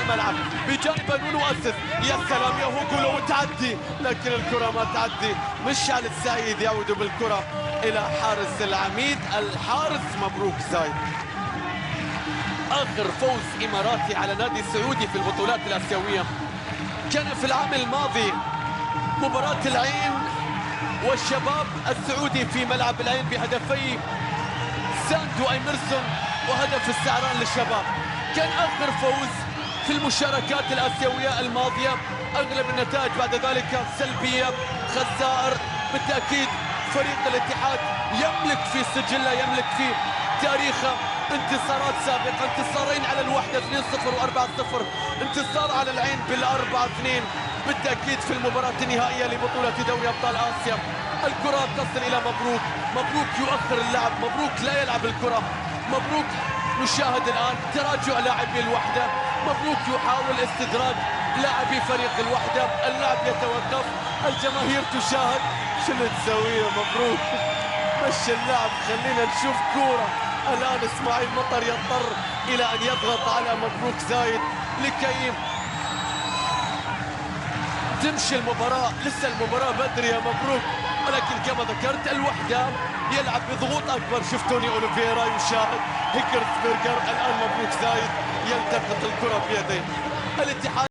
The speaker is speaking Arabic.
الملعب بجانب نونو أسس. يا سلام يا هوجو لو تعدي، لكن الكرة ما تعدي. مشعل السعيد يعود بالكرة إلى حارس العميد. الحارس مبروك زايد. آخر فوز إماراتي على نادي سعودي في البطولات الآسيوية كان في العام الماضي، مباراة العين والشباب السعودي في ملعب العين بهدفي ساندو ايمرسون وهدف السعران للشباب. كان آخر فوز في المشاركات الآسيوية الماضية. أغلب النتائج بعد ذلك سلبية، خسائر. بالتأكيد فريق الاتحاد يملك في سجله، يملك في تاريخه انتصارات سابقة، انتصارين على الوحدة 2-0 و4-0، انتصار على العين بال4-2. بالتأكيد في المباراة النهائية لبطولة دوري أبطال آسيا الكرة تصل إلى مبروك. مبروك يؤخر اللعب، مبروك لا يلعب الكرة، مبروك نشاهد الآن تراجع لاعبي الوحدة، مبروك يحاول استدراج لاعبي فريق الوحدة. اللعب يتوقف، الجماهير تشاهد. شو اللي تسويه مبروك؟ مشي اللعب، خلينا نشوف كورة. الآن اسماعيل مطر يضطر إلى أن يضغط على مبروك زايد لكي تمشي المباراة. لسه المباراة بدري يا مبروك، ولكن كما ذكرت الوحدة يلعب بضغوط أكبر. شفتوني أوليفيرا يشاهد هيكرسبرجر. الآن مبروك زايد يلتقط الكرة بيديه. الاتحاد